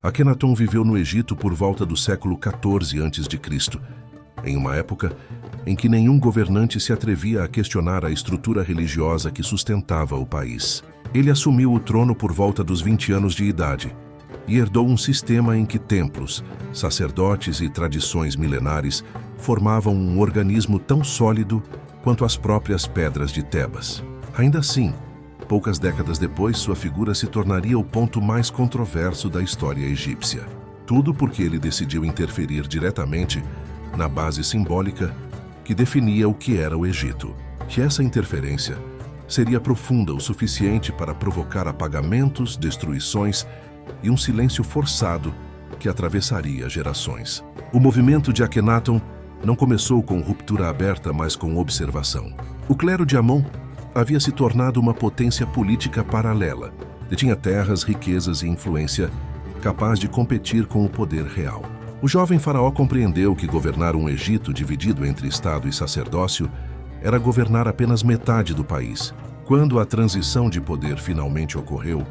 Akenaton viveu no Egito por volta do século XIV a.C., em uma época em que nenhum governante se atrevia a questionar a estrutura religiosa que sustentava o país. Ele assumiu o trono por volta dos 20 anos de idade e herdou um sistema em que templos, sacerdotes e tradições milenares formavam um organismo tão sólido quanto as próprias pedras de Tebas. Ainda assim, poucas décadas depois, sua figura se tornaria o ponto mais controverso da história egípcia. Tudo porque ele decidiu interferir diretamente na base simbólica que definia o que era o Egito. Que essa interferência seria profunda o suficiente para provocar apagamentos, destruições e um silêncio forçado que atravessaria gerações. O movimento de Akenaton não começou com ruptura aberta, mas com observação. O clero de Amon havia se tornado uma potência política paralela. Detinha terras, riquezas e influência capaz de competir com o poder real. O jovem faraó compreendeu que governar um Egito dividido entre Estado e sacerdócio era governar apenas metade do país. Quando a transição de poder finalmente ocorreu,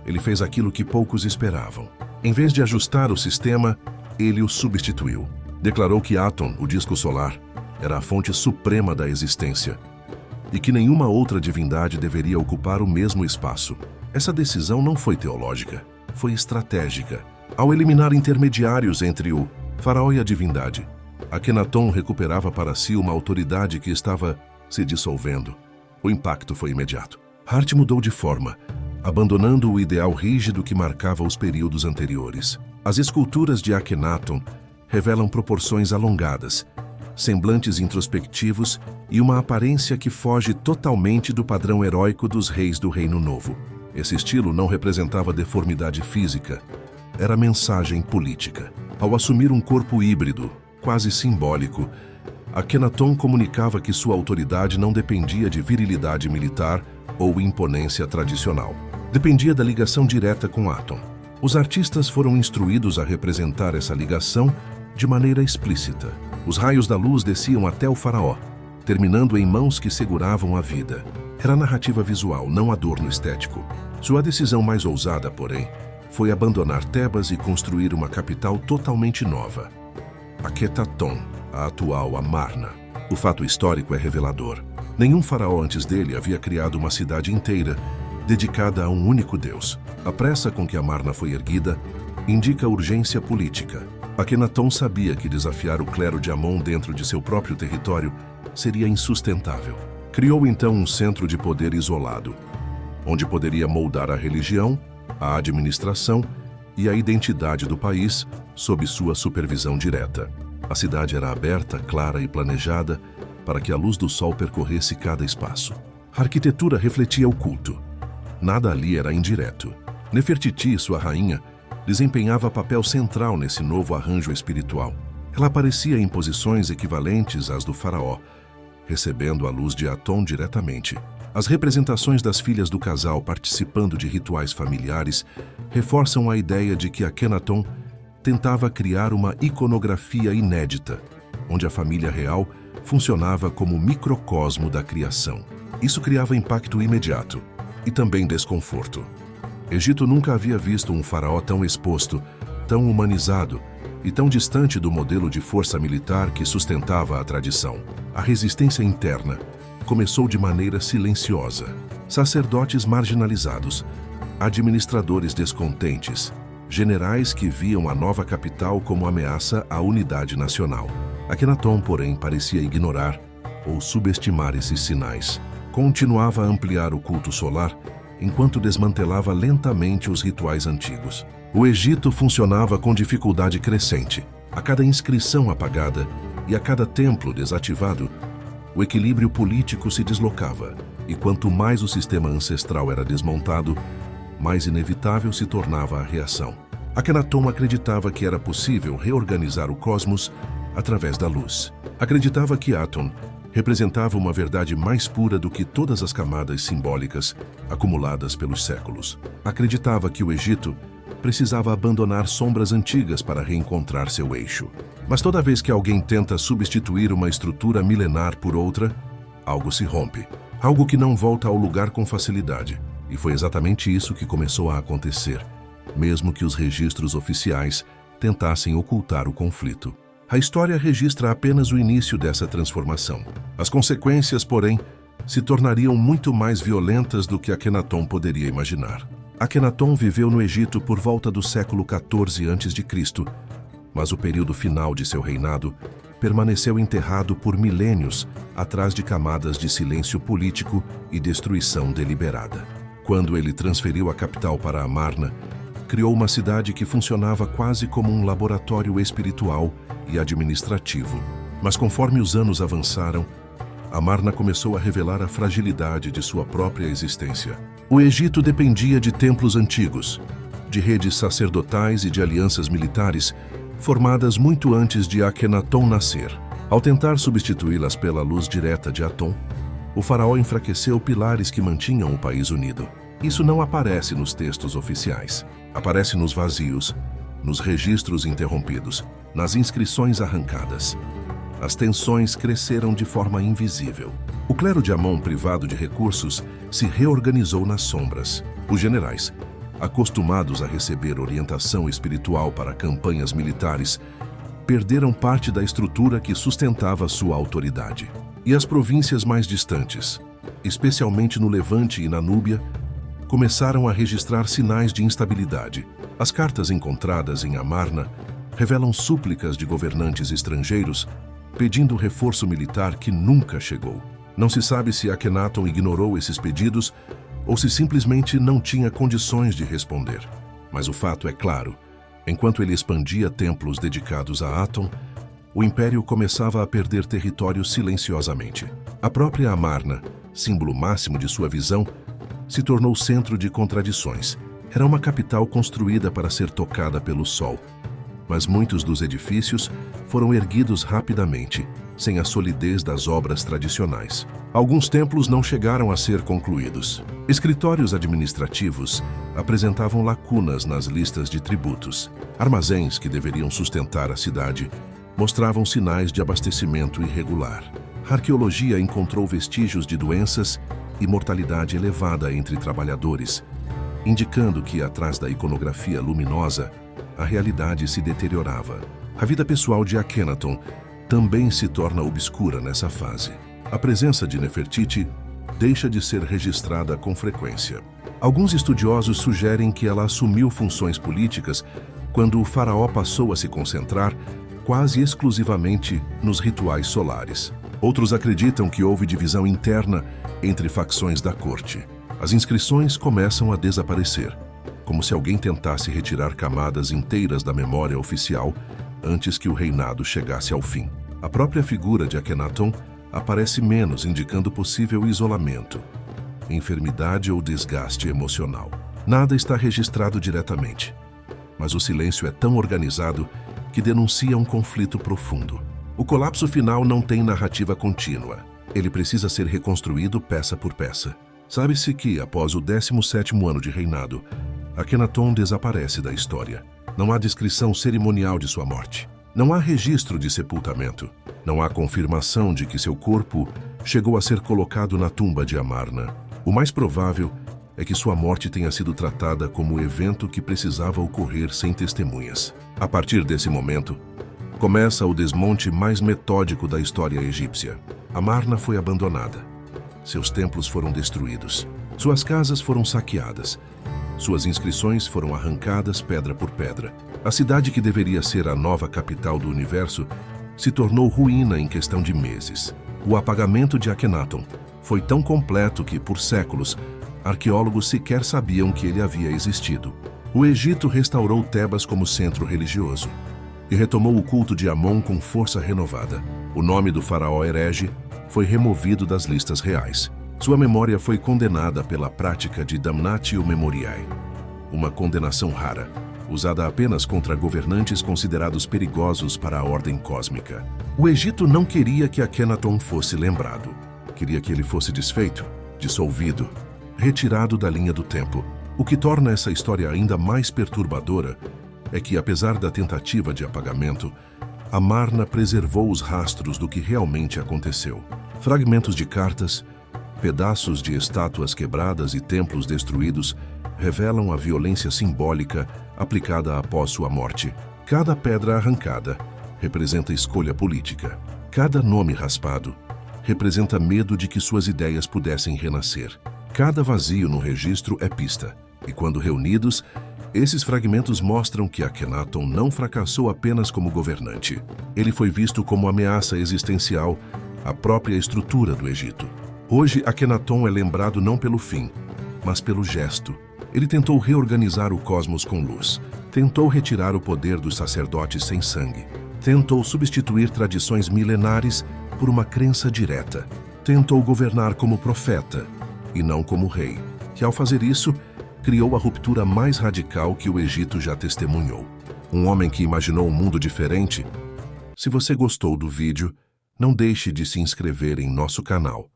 ele fez aquilo que poucos esperavam. Em vez de ajustar o sistema, ele o substituiu. Declarou que Aton, o disco solar, era a fonte suprema da existência e que nenhuma outra divindade deveria ocupar o mesmo espaço. Essa decisão não foi teológica, foi estratégica. Ao eliminar intermediários entre o faraó e a divindade, Akenaton recuperava para si uma autoridade que estava se dissolvendo. O impacto foi imediato. Hart mudou de forma, abandonando o ideal rígido que marcava os períodos anteriores. As esculturas de Akenaton revelam proporções alongadas, semblantes introspectivos e uma aparência que foge totalmente do padrão heróico dos reis do Reino Novo. Esse estilo não representava deformidade física, era mensagem política. Ao assumir um corpo híbrido, quase simbólico, Akenaton comunicava que sua autoridade não dependia de virilidade militar ou imponência tradicional. Dependia da ligação direta com Aton. Os artistas foram instruídos a representar essa ligação de maneira explícita. Os raios da luz desciam até o faraó, terminando em mãos que seguravam a vida. Era narrativa visual, não adorno estético. Sua decisão mais ousada, porém, foi abandonar Tebas e construir uma capital totalmente nova, Akhetaton, a atual Amarna. O fato histórico é revelador. Nenhum faraó antes dele havia criado uma cidade inteira dedicada a um único deus. A pressa com que Amarna foi erguida indica urgência política. Akenaton sabia que desafiar o clero de Amon dentro de seu próprio território seria insustentável. Criou então um centro de poder isolado, onde poderia moldar a religião, a administração e a identidade do país sob sua supervisão direta. A cidade era aberta, clara e planejada para que a luz do sol percorresse cada espaço. A arquitetura refletia o culto. Nada ali era indireto. Nefertiti, sua rainha, desempenhava papel central nesse novo arranjo espiritual. Ela aparecia em posições equivalentes às do faraó, recebendo a luz de Aton diretamente. As representações das filhas do casal participando de rituais familiares reforçam a ideia de que Akenaton tentava criar uma iconografia inédita, onde a família real funcionava como microcosmo da criação. Isso criava impacto imediato e também desconforto. Egito nunca havia visto um faraó tão exposto, tão humanizado e tão distante do modelo de força militar que sustentava a tradição. A resistência interna começou de maneira silenciosa. Sacerdotes marginalizados, administradores descontentes, generais que viam a nova capital como ameaça à unidade nacional. Akenaton, porém, parecia ignorar ou subestimar esses sinais. Continuava a ampliar o culto solar enquanto desmantelava lentamente os rituais antigos. O Egito funcionava com dificuldade crescente. A cada inscrição apagada e a cada templo desativado, o equilíbrio político se deslocava, e quanto mais o sistema ancestral era desmontado, mais inevitável se tornava a reação. Akenaton acreditava que era possível reorganizar o cosmos através da luz. Acreditava que Aton representava uma verdade mais pura do que todas as camadas simbólicas acumuladas pelos séculos. Acreditava que o Egito precisava abandonar sombras antigas para reencontrar seu eixo. Mas toda vez que alguém tenta substituir uma estrutura milenar por outra, algo se rompe. Algo que não volta ao lugar com facilidade. E foi exatamente isso que começou a acontecer mesmo que os registros oficiais tentassem ocultar o conflito. A história registra apenas o início dessa transformação. As consequências, porém, se tornariam muito mais violentas do que Akenaton poderia imaginar. Akenaton viveu no Egito por volta do século XIV a.C., mas o período final de seu reinado permaneceu enterrado por milênios atrás de camadas de silêncio político e destruição deliberada. Quando ele transferiu a capital para Amarna, criou uma cidade que funcionava quase como um laboratório espiritual e administrativo. Mas conforme os anos avançaram, Amarna começou a revelar a fragilidade de sua própria existência. O Egito dependia de templos antigos, de redes sacerdotais e de alianças militares, formadas muito antes de Akenaton nascer. Ao tentar substituí-las pela luz direta de Aton, o faraó enfraqueceu pilares que mantinham o país unido. Isso não aparece nos textos oficiais. Aparece nos vazios, nos registros interrompidos, nas inscrições arrancadas. As tensões cresceram de forma invisível. O clero de Amon, privado de recursos, se reorganizou nas sombras. Os generais, acostumados a receber orientação espiritual para campanhas militares, perderam parte da estrutura que sustentava sua autoridade. E as províncias mais distantes, especialmente no Levante e na Núbia, começaram a registrar sinais de instabilidade. As cartas encontradas em Amarna revelam súplicas de governantes estrangeiros pedindo reforço militar que nunca chegou. Não se sabe se Akenaton ignorou esses pedidos ou se simplesmente não tinha condições de responder. Mas o fato é claro: enquanto ele expandia templos dedicados a Aton, o império começava a perder território silenciosamente. A própria Amarna, símbolo máximo de sua visão, se tornou centro de contradições. Era uma capital construída para ser tocada pelo sol, mas muitos dos edifícios foram erguidos rapidamente, sem a solidez das obras tradicionais. Alguns templos não chegaram a ser concluídos. Escritórios administrativos apresentavam lacunas nas listas de tributos. Armazéns que deveriam sustentar a cidade mostravam sinais de abastecimento irregular. A arqueologia encontrou vestígios de doenças e mortalidade elevada entre trabalhadores, indicando que, atrás da iconografia luminosa, a realidade se deteriorava. A vida pessoal de Akhenaton também se torna obscura nessa fase. A presença de Nefertiti deixa de ser registrada com frequência. Alguns estudiosos sugerem que ela assumiu funções políticas quando o faraó passou a se concentrar quase exclusivamente nos rituais solares. Outros acreditam que houve divisão interna entre facções da corte. As inscrições começam a desaparecer, como se alguém tentasse retirar camadas inteiras da memória oficial antes que o reinado chegasse ao fim. A própria figura de Akhenaton aparece menos, indicando possível isolamento, enfermidade ou desgaste emocional. Nada está registrado diretamente, mas o silêncio é tão organizado que denuncia um conflito profundo. O colapso final não tem narrativa contínua. Ele precisa ser reconstruído peça por peça. Sabe-se que, após o 17º ano de reinado, Akhenaton desaparece da história. Não há descrição cerimonial de sua morte. Não há registro de sepultamento. Não há confirmação de que seu corpo chegou a ser colocado na tumba de Amarna. O mais provável é que sua morte tenha sido tratada como evento que precisava ocorrer sem testemunhas. A partir desse momento, começa o desmonte mais metódico da história egípcia. Amarna foi abandonada. Seus templos foram destruídos. Suas casas foram saqueadas. Suas inscrições foram arrancadas pedra por pedra. A cidade que deveria ser a nova capital do universo se tornou ruína em questão de meses. O apagamento de Akhenaton foi tão completo que, por séculos, arqueólogos sequer sabiam que ele havia existido. O Egito restaurou Tebas como centro religioso e retomou o culto de Amon com força renovada. O nome do faraó herege foi removido das listas reais. Sua memória foi condenada pela prática de damnatio memoriae, uma condenação rara, usada apenas contra governantes considerados perigosos para a ordem cósmica. O Egito não queria que Akhenaton fosse lembrado. Queria que ele fosse desfeito, dissolvido, retirado da linha do tempo. O que torna essa história ainda mais perturbadora é que, apesar da tentativa de apagamento, Amarna preservou os rastros do que realmente aconteceu. Fragmentos de cartas, Pedaços de estátuas quebradas e templos destruídos revelam a violência simbólica aplicada após sua morte. Cada pedra arrancada representa escolha política. Cada nome raspado representa medo de que suas ideias pudessem renascer. Cada vazio no registro é pista, e quando reunidos, esses fragmentos mostram que Akhenaton não fracassou apenas como governante. Ele foi visto como ameaça existencial à própria estrutura do Egito. Hoje, Akhenaton é lembrado não pelo fim, mas pelo gesto. Ele tentou reorganizar o cosmos com luz, tentou retirar o poder dos sacerdotes sem sangue, tentou substituir tradições milenares por uma crença direta, tentou governar como profeta e não como rei. E ao fazer isso, criou a ruptura mais radical que o Egito já testemunhou. Um homem que imaginou um mundo diferente. Se você gostou do vídeo, não deixe de se inscrever em nosso canal.